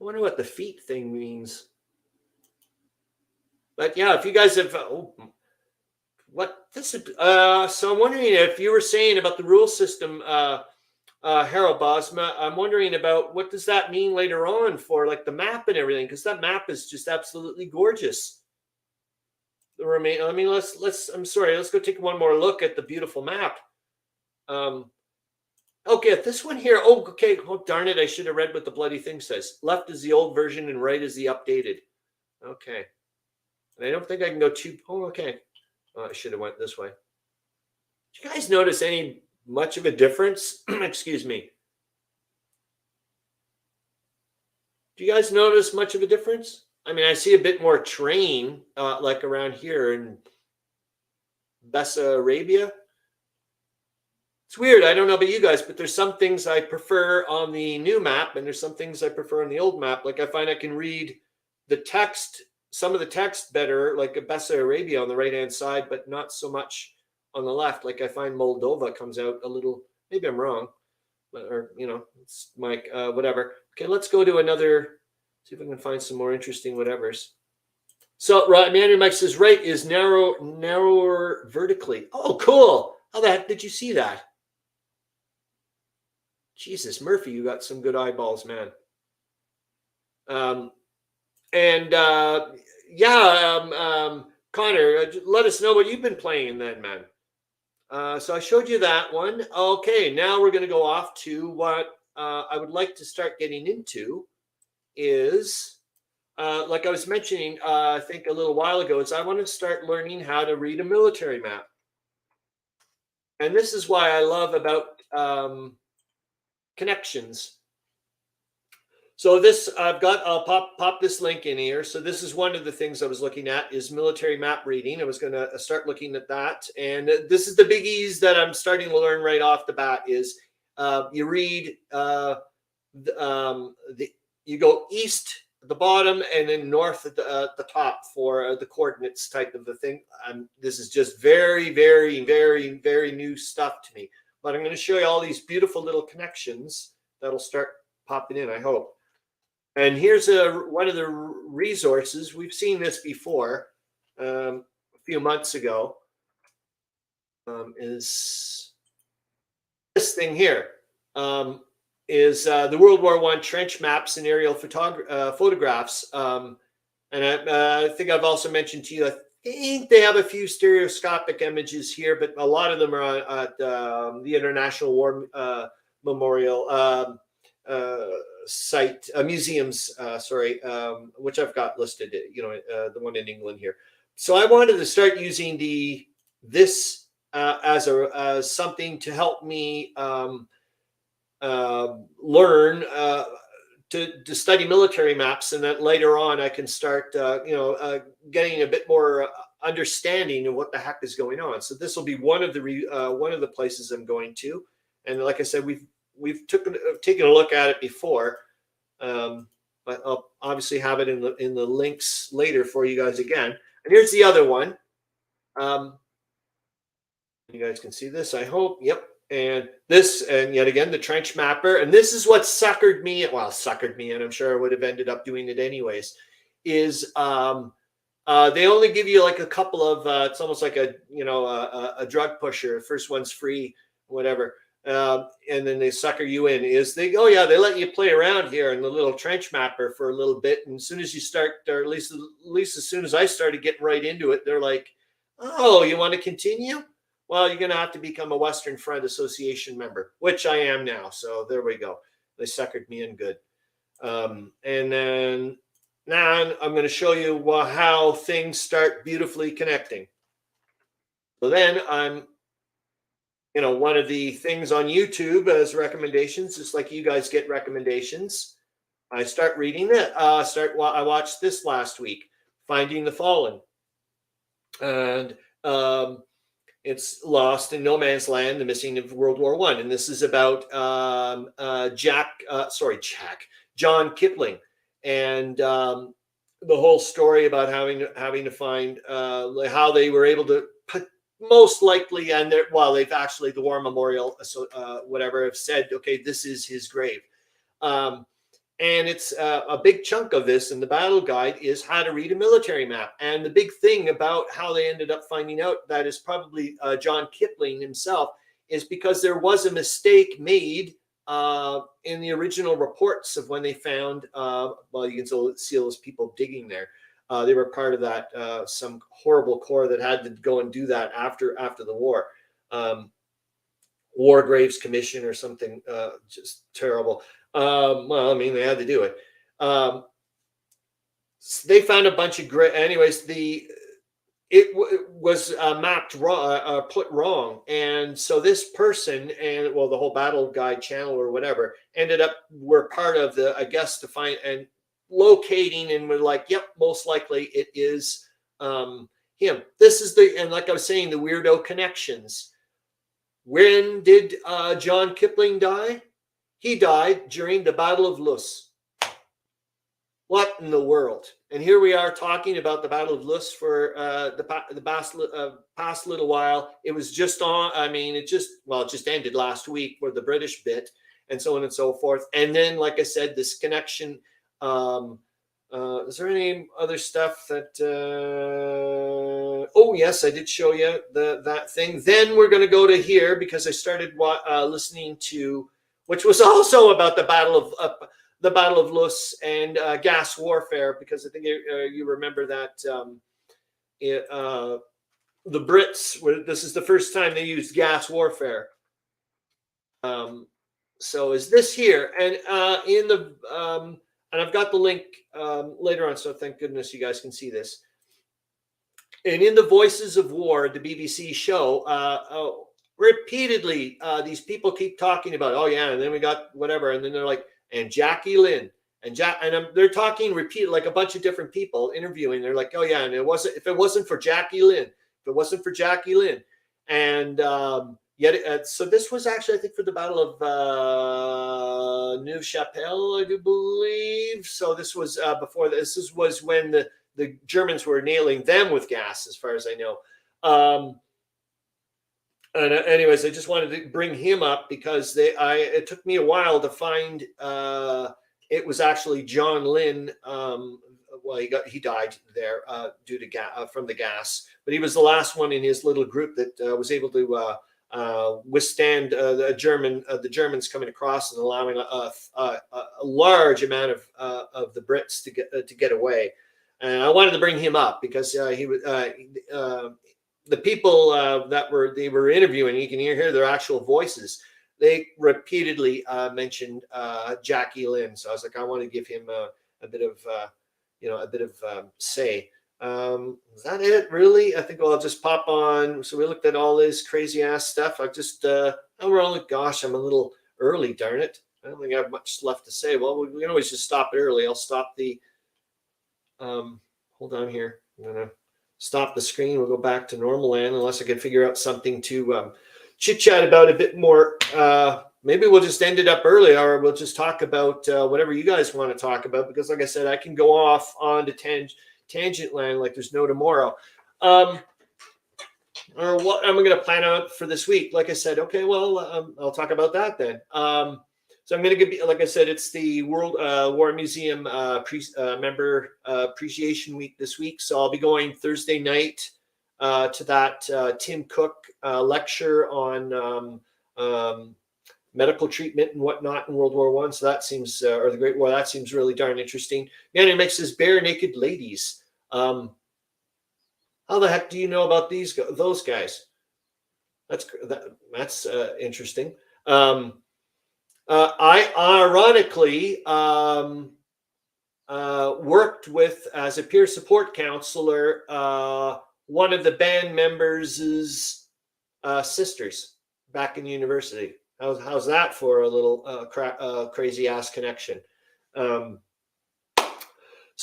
I wonder what the feet thing means. But yeah, if you guys have, so I'm wondering if you were saying about the rule system, Harro Bosma, I'm wondering about what does that mean later on for like the map and everything, because that map is just absolutely gorgeous. Let's go take one more look at the beautiful map. Okay, this one here. Oh, okay. Oh, darn it. I should have read what the bloody thing says. Left is the old version and right is the updated. Okay. And I don't think I can go too. Oh, okay. I should have went this way. Did you guys notice any much of a difference? Excuse me. Do you guys notice much of a difference? I mean, I see a bit more terrain, like around here in Bessarabia. It's weird. I don't know about you guys, but there's some things I prefer on the new map, and there's some things I prefer on the old map. Like I find I can read the text, some of the text better, like Bessarabia on the right-hand side, but not so much on the left. Like I find Moldova comes out a little, maybe I'm wrong, or, you know, it's my, whatever. Okay, let's go to another, see if I can find some more interesting whatevers. So, right, Meandering Mike says, right is narrower vertically. Oh, cool. How the heck did you see that? Jesus, Murphy, you got some good eyeballs, man. Connor, let us know what you've been playing then, man. So I showed you that one. Okay, now we're going to go off to what I would like to start getting into is, like I was mentioning, I think a little while ago, is I want to start learning how to read a military map. And this is why I love about connections. So this, I'll pop this link in here. So this is one of the things I was looking at is military map reading. I was going to start looking at that. And this is the biggies that I'm starting to learn right off the bat is you read, you go east at the bottom and then north at the top for the coordinates type of the thing. This is just very, very, very, very new stuff to me. But I'm going to show you all these beautiful little connections that'll start popping in, I hope. And here's one of the resources. We've seen this before a few months ago. Is this thing here. Is the World War I trench maps and aerial photographs. And I think I've also mentioned to you, I think they have a few stereoscopic images here, but a lot of them are at the International War Memorial site, museums, which I've got listed, the one in England here. So I wanted to start using this as something to help me learn to study military maps, and that later on I can start, getting a bit more understanding of what the heck is going on. So this will be one of the places I'm going to, and like I said, we've taken a look at it before, but I'll obviously have it in the links later for you guys again. And here's the other one. You guys can see this, I hope. Yep. And this, and yet again, the trench mapper. And this is what suckered me, and I'm sure I would have ended up doing it anyways, is they only give you like a couple of, it's almost like a drug pusher. First one's free, whatever. And then they sucker you in. They let you play around here in the little trench mapper for a little bit. And as soon as you start, or at least as soon as I started getting right into it, they're like, oh, you want to continue? Well, you're going to have to become a Western Front Association member, which I am now. So there we go. They suckered me in good. And then now I'm going to show you how things start beautifully connecting. So then I'm, one of the things on YouTube as recommendations, just like you guys get recommendations, I start reading it. I watched this last week, Finding the Fallen. And it's Lost in No Man's Land, the Missing of World War I. And this is about John Kipling, and the whole story about having to find how they were able to put, most likely, and they've actually, the War Memorial, have said, okay, this is his grave. And it's a big chunk of this in the battle guide is how to read a military map. And the big thing about how they ended up finding out that is probably John Kipling himself is because there was a mistake made in the original reports of when they found, you can see those people digging there. They were part of that, some horrible corps that had to go and do that after the war. War Graves Commission or something, just terrible. They had to do it. They found a bunch of anyways, it was mapped wrong, put wrong. And so this person and the whole battle guide channel or whatever were part of the, I guess, to find, and locating, and we're like, yep, most likely it is him. This is and like I was saying, the weirdo connections. When did John Kipling die? He died during the Battle of Loos. What in the world? And here we are talking about the Battle of Loos for the past little while. It was just on, I mean, it just ended last week where the British bit, and so on and so forth. And then, like I said, this connection. Is there any other stuff that? Oh yes, I did show you that thing. Then we're going to go to here because I started listening to, which was also about the Battle of Loos and gas warfare, because I think you remember that the Brits this is the first time they used gas warfare. So is this here, and in the and I've got the link later on, so thank goodness you guys can see this. And in the Voices of War, the BBC show, repeatedly these people keep talking about, oh yeah, and then we got whatever, and then they're like, and Jackie Lynn, and they're talking like a bunch of different people interviewing. They're like, oh yeah, and if it wasn't for Jackie Lynn, and yet, so this was actually, I think, for the Battle of Neuve Chapelle, I do believe. So this was before this. This was when the Germans were nailing them with gas, as far as I know. And anyways, I just wanted to bring him up because it took me a while to find. It was actually John Lynn. Well, he died there due to from the gas, but he was the last one in his little group that was able to withstand the Germans coming across and allowing a large amount of the Brits to get away. And I wanted to bring him up because he was the people that they were interviewing. You can hear their actual voices. They repeatedly mentioned Jackie Lynn. So I was like, I want to give him a bit of say. Is that it, really? I think I'll just pop on. So we looked at all this crazy ass stuff. I just we're only, gosh, I'm a little early, darn it. I don't think I have much left to say. Well, we can always just stop it early. I'll stop the hold on here. I'm gonna stop the screen. We'll go back to normal land unless I can figure out something to chit chat about a bit more. Maybe we'll just end it up early, or we'll just talk about whatever you guys want to talk about, because like I said, I can go off on to tangent land like there's no tomorrow. Or what am I going to plan out for this week? Like I said, okay, well, I'll talk about that then. So I'm going to give, like I said, it's the World War Museum Member Appreciation Week this week. So I'll be going Thursday night to that Tim Cook lecture on medical treatment and whatnot in World War I. So that seems, or the Great War, that seems really darn interesting. Meandering makes this bare naked ladies. How the heck do you know about those guys? That's interesting. I ironically worked with, as a peer support counselor, one of the band members' sisters back in university. How's that for a little crazy ass connection? So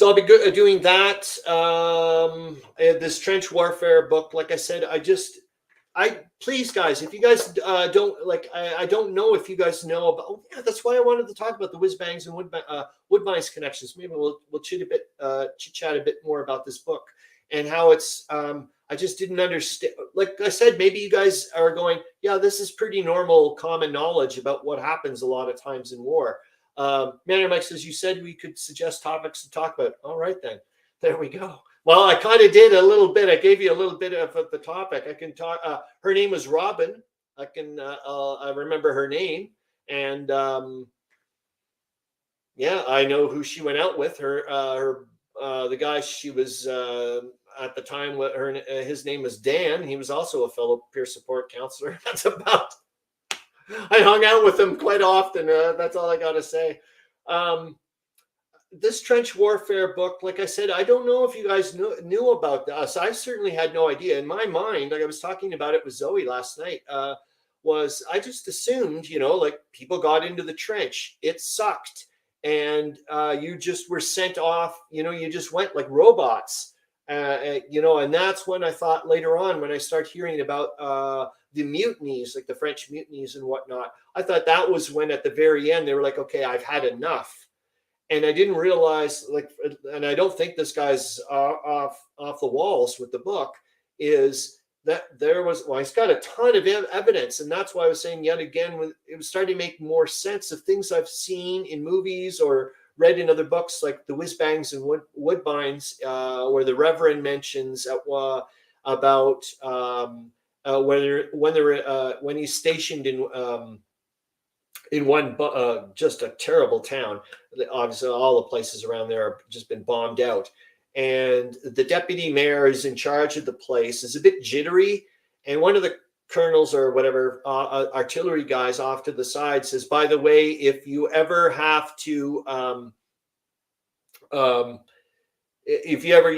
I'll be doing that. This trench warfare book, like I said, please guys, if you guys don't like, I don't know if you guys know about. Oh yeah, that's why I wanted to talk about the whiz bangs and Woodbines connections. Maybe we'll chit chat a bit more about this book and how it's. I just didn't understand. Like I said, maybe you guys are going, yeah, this is pretty normal, common knowledge about what happens a lot of times in war. Manor Mike says, you said we could suggest topics to talk about. All right, then. There we go. Well, I kind of did a little bit. I gave you a little bit of the topic. I can talk. Her name was Robin. I remember her name. And yeah, I know who she went out with. The guy she was at the time, his name was Dan. He was also a fellow peer support counselor. That's about. I hung out with him quite often. That's all I got to say. This trench warfare book, like I said, I don't know if you guys knew about this. I certainly had no idea. In my mind, like I was talking about it with Zoe last night, was I just assumed, like people got into the trench. It sucked. and you just were sent off. You just went like robots. And that's when I thought later on, when I start hearing about the mutinies, like the French mutinies and whatnot, I thought that was when at the very end they were like, okay, I've had enough. And I didn't realize, and I don't think this guy's off the walls with the book, is that there was, well, he's got a ton of evidence. And that's why I was saying yet again, when it was starting to make more sense of things I've seen in movies or read in other books, like the Whiz Bangs and Woodbines, where the Reverend mentions about when he's stationed in one just a terrible town. Obviously, all the places around there have just been bombed out, and the deputy mayor is in charge of the place. Is a bit jittery, and one of the colonels or whatever artillery guys off to the side says, "By the way, if you ever have to, if you ever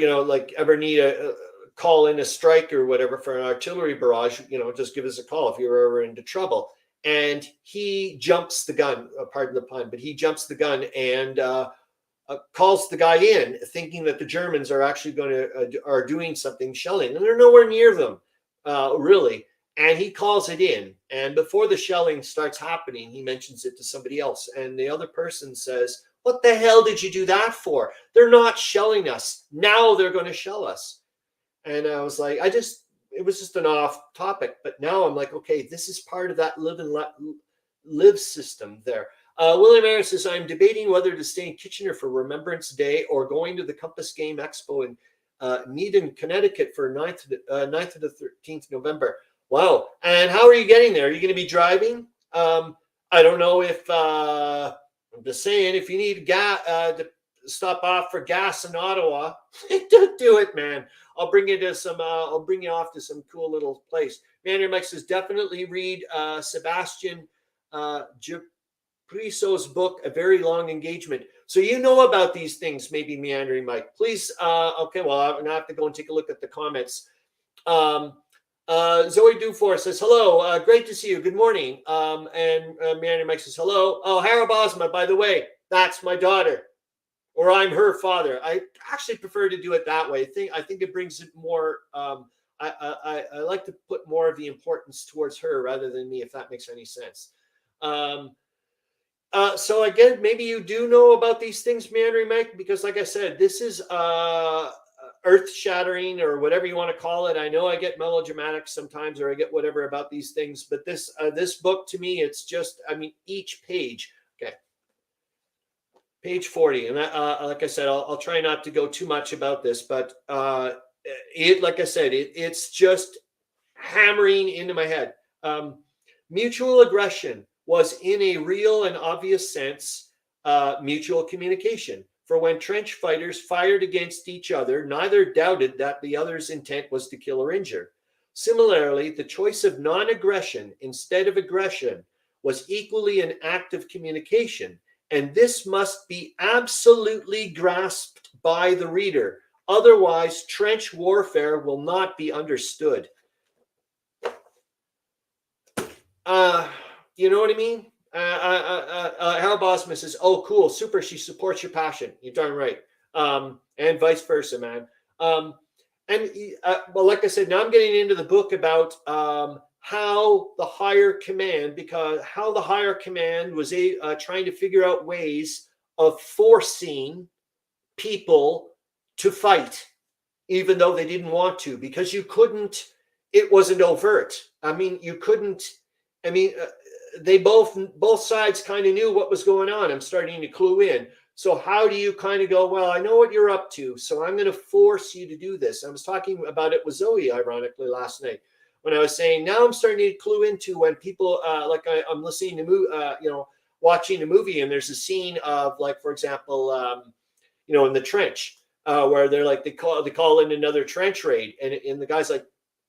ever need a call in a strike or whatever for an artillery barrage, just give us a call if you're ever into trouble." And he jumps the gun, pardon the pun, but he jumps the gun and calls the guy in, thinking that the Germans are actually are doing something, shelling, and they're nowhere near them, really. And he calls it in, and before the shelling starts happening, he mentions it to somebody else, and the other person says, "What the hell did you do that for? They're not shelling us. Now they're going to shell us." And I was like, it was just an off topic, but now I'm like, okay, this is part of that live system there. William Aaron says, I'm debating whether to stay in Kitchener for Remembrance Day or going to the Compass Game Expo in Needham, Connecticut for 9th to the 13th November. Wow. And how are you getting there? Are you going to be driving? I don't know if, I'm just saying, if you need to stop off for gas in Ottawa, do it, man. I'll bring you to I'll bring you off to some cool little place. Meandering Mike says, definitely read Sebastian Giapriso's book, A Very Long Engagement. So you know about these things, maybe, Meandering Mike. Please, okay, well, I'm gonna have to go and take a look at the comments. Zoe Dufour says, hello, great to see you. Good morning. And Meandering Mike says, hello. Oh, Harro Bosma, by the way, that's my daughter. Or I'm her father. I actually prefer to do it that way. I think it brings it more. I like to put more of the importance towards her rather than me, if that makes any sense. So again, maybe you do know about these things, Meandering Mike, because like I said, this is earth-shattering or whatever you want to call it. I know I get melodramatic sometimes, or I get whatever about these things, but this book to me, it's just, I mean, each page. Okay. Page 40, and like I said, I'll try not to go too much about this, but like I said, it's just hammering into my head. Mutual aggression was, in a real and obvious sense, mutual communication. For when trench fighters fired against each other, neither doubted that the other's intent was to kill or injure. Similarly, the choice of non-aggression instead of aggression was equally an act of communication. And this must be absolutely grasped by the reader. Otherwise, trench warfare will not be understood. You know what I mean? Harro Bosma says, oh, cool, super, she supports your passion. You're darn right. And vice versa, man. Well, like I said, now I'm getting into the book about how the higher command was trying to figure out ways of forcing people to fight, even though they didn't want to, because you couldn't, it wasn't overt. I mean, you couldn't, I mean, they both sides kind of knew what was going on. I'm starting to clue in. So how do you kind of go, well, I know what you're up to, so I'm going to force you to do this. I was talking about it with Zoe, ironically, last night, when I was saying, now I'm starting to clue into when people, I'm listening to, watching a movie, and there's a scene of, like, for example, in the trench, where they're like, they call in another trench raid, and the guy's like,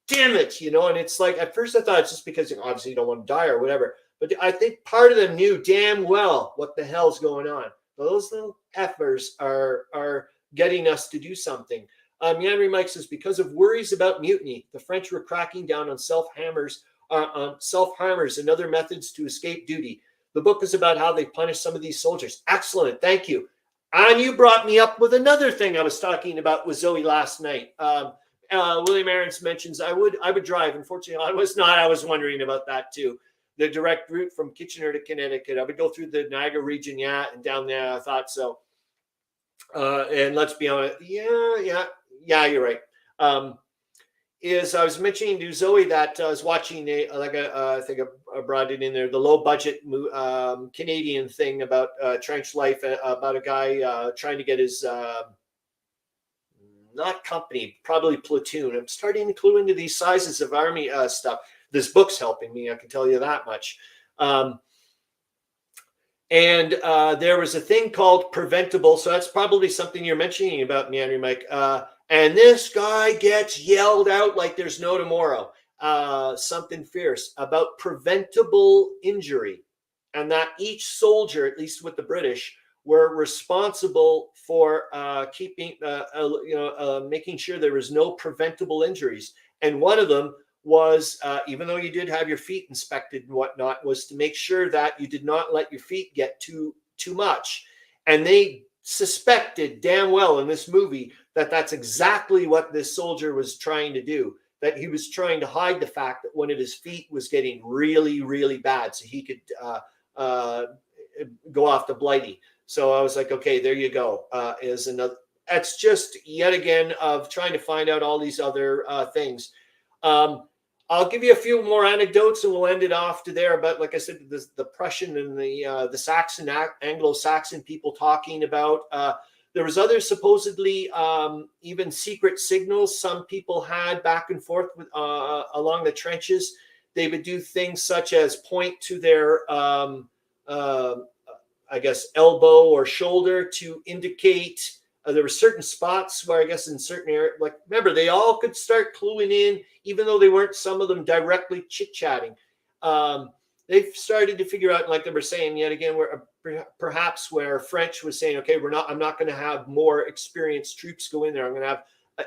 damn it, and it's like, at first I thought it's just because obviously you don't want to die or whatever, but I think part of them knew damn well what the hell's going on. Those little effers are getting us to do something. Meandering Mike says, because of worries about mutiny, the French were cracking down on self-harmers and other methods to escape duty. The book is about how they punish some of these soldiers. Excellent. Thank you. And you brought me up with another thing I was talking about with Zoe last night. William Arends mentions I would drive. Unfortunately, I was not. I was wondering about that too. The direct route from Kitchener to Connecticut. I would go through the Niagara region, yeah, and down there. I thought so. And let's be honest, yeah, you're right. Is I was mentioning to Zoe that I was watching I think I brought it in there, the low budget Canadian thing about trench life, about a guy trying to get his not company, probably platoon. I'm starting to clue into these sizes of army stuff. This book's helping me, I can tell you that much. And there was a thing called preventable. So that's probably something you're mentioning about, Meandering Mike. And this guy gets yelled out like there's no tomorrow. Something fierce about preventable injury. And that each soldier, at least with the British, were responsible for keeping, making sure there was no preventable injuries. And one of them was, even though you did have your feet inspected and whatnot, was to make sure that you did not let your feet get too much. And they suspected damn well in this movie that that's exactly what this soldier was trying to do, that he was trying to hide the fact that one of his feet was getting really, really bad so he could go off to Blighty. So I was like, okay, there you go. Is another. That's just yet again of trying to find out all these other things. I'll give you a few more anecdotes and we'll end it off to there. But like I said, the Prussian and the Saxon, Anglo-Saxon people talking about. There was other supposedly even secret signals some people had back and forth with, along the trenches. They would do things such as point to their I guess, elbow or shoulder to indicate there were certain spots where I guess in certain areas, like remember, they all could start cluing in, even though they weren't, some of them directly chit-chatting. They've started to figure out, like they were saying yet again, where perhaps where French was saying, okay, I'm not going to have more experienced troops go in there. I'm going to have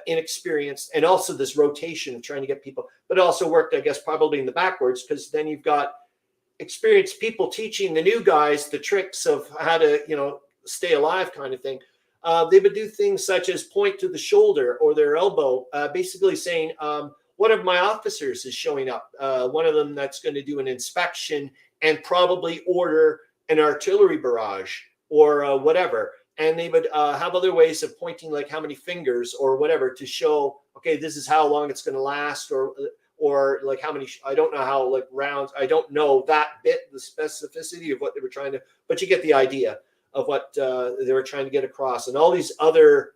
inexperienced, and also this rotation of trying to get people, but it also worked, I guess, probably in the backwards, because then you've got experienced people teaching the new guys the tricks of how to, stay alive kind of thing. They would do things such as point to the shoulder or their elbow, basically saying, one of my officers is showing up, one of them that's going to do an inspection and probably order an artillery barrage or whatever. And they would have other ways of pointing, like how many fingers or whatever, to show, okay, this is how long it's going to last, or like how many, I don't know how, like rounds, I don't know that bit, the specificity of what they were trying to, but you get the idea of what they were trying to get across, and all these other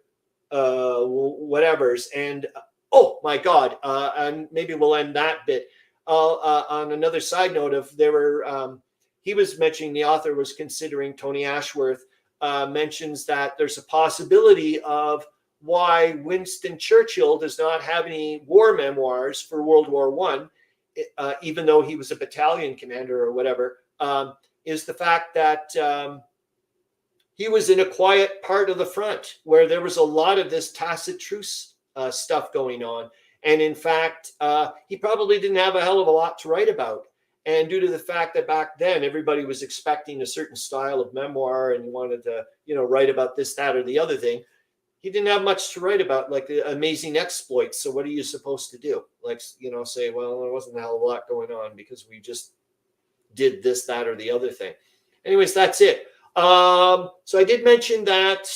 whatevers. And oh my God, and maybe we'll end that bit. On another side note of, there were, he was mentioning, the author was considering, Tony Ashworth, mentions that there's a possibility of why Winston Churchill does not have any war memoirs for World War I, even though he was a battalion commander or whatever, is the fact that he was in a quiet part of the front where there was a lot of this tacit truce stuff going on. And in fact, he probably didn't have a hell of a lot to write about. And due to the fact that back then everybody was expecting a certain style of memoir and wanted to, write about this, that, or the other thing, he didn't have much to write about, like the amazing exploits. So what are you supposed to do? Like, say, well, there wasn't a hell of a lot going on because we just did this, that, or the other thing. Anyways, that's it. So I did mention that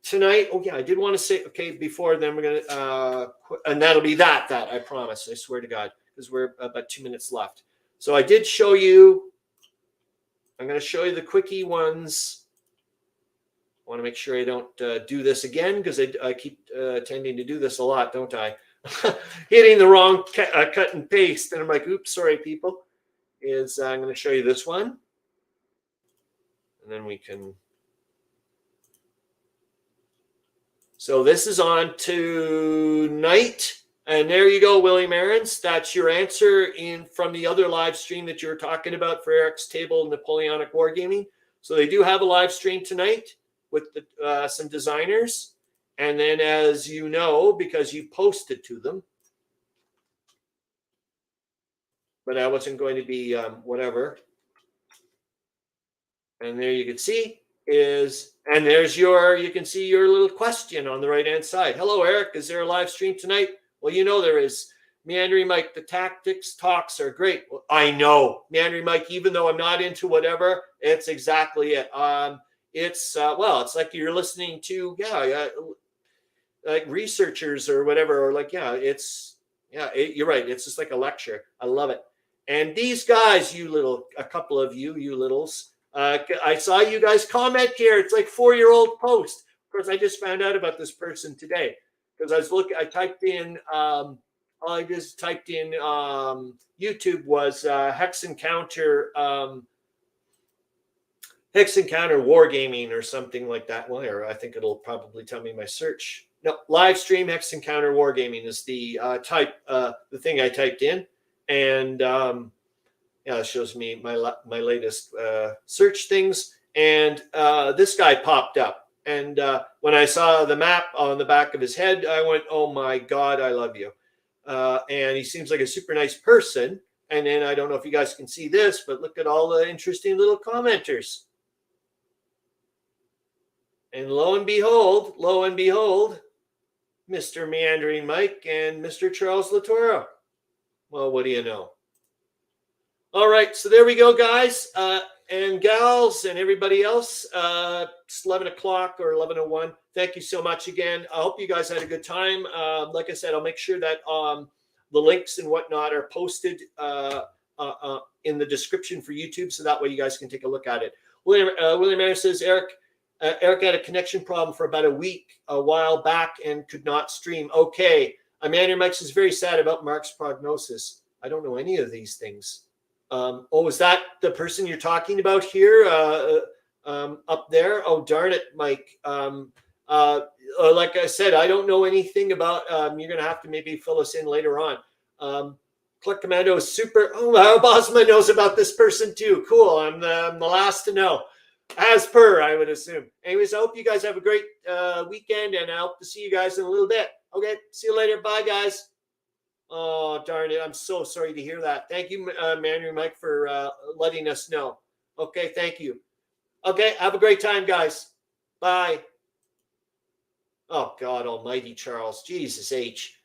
tonight. Oh yeah, I did want to say, okay, before then we're going to, and that'll be that I promise, I swear to God, because we're about 2 minutes left. So I did show you, I'm going to show you the quickie ones. I want to make sure I don't do this again, because I keep tending to do this a lot, don't I? Hitting the wrong cut and paste. And I'm like, oops, sorry, people. I'm going to show you this one. And then we can. So this is on tonight. And there you go, William Arends. That's your answer from the other live stream that you were talking about for Eric's Table Napoleonic Wargaming. So they do have a live stream tonight with some designers. And then, as you know, because you posted to them, but I wasn't going to be whatever. And there you can see and there's you can see your little question on the right-hand side. Hello, Eric. Is there a live stream tonight? Well, there is. Meandering Mike, the tactics talks are great. Well, I know. Meandering Mike, even though I'm not into whatever, it's exactly it. It's like you're listening to, like researchers or whatever, or you're right. It's just like a lecture. I love it. And these guys, a couple of you littles, I saw you guys comment here. It's like 4-year-old post. Of course, I just found out about this person today because I typed in, YouTube was Hex Encounter Wargaming or something like that. Well, here, I think it'll probably tell me my search. No, live stream Hex Encounter Wargaming is the the thing I typed in, and it shows me my latest search things. And this guy popped up, and when I saw the map on the back of his head, I went, "Oh my God, I love you!" And he seems like a super nice person. And then I don't know if you guys can see this, but look at all the interesting little commenters. And lo and behold, Mr. Meandering Mike and Mr. Charles Latora. Well, what do you know? All right, so there we go, guys and gals and everybody else. It's 11 o'clock or 11:01. Thank you so much again. I hope you guys had a good time. Like I said, I'll make sure that the links and whatnot are posted in the description for YouTube, so that way you guys can take a look at it. William Mayer says, Eric had a connection problem for about a while back and could not stream. Okay. Amanda Mike is very sad about Mark's prognosis. I don't know any of these things. Is that the person you're talking about here up there? Oh, darn it, Mike. Like I said, I don't know anything about, you're going to have to maybe fill us in later on. Click Commando is super. Oh, Bosma knows about this person too. Cool. I'm the last to know. As per, I would assume. Anyways, I hope you guys have a great weekend, and I hope to see you guys in a little bit. Okay, see you later. Bye, guys. Oh, darn it. I'm so sorry to hear that. Thank you, Manu Mike, for letting us know. Okay, thank you. Okay, have a great time, guys. Bye. Oh, God almighty, Charles. Jesus H.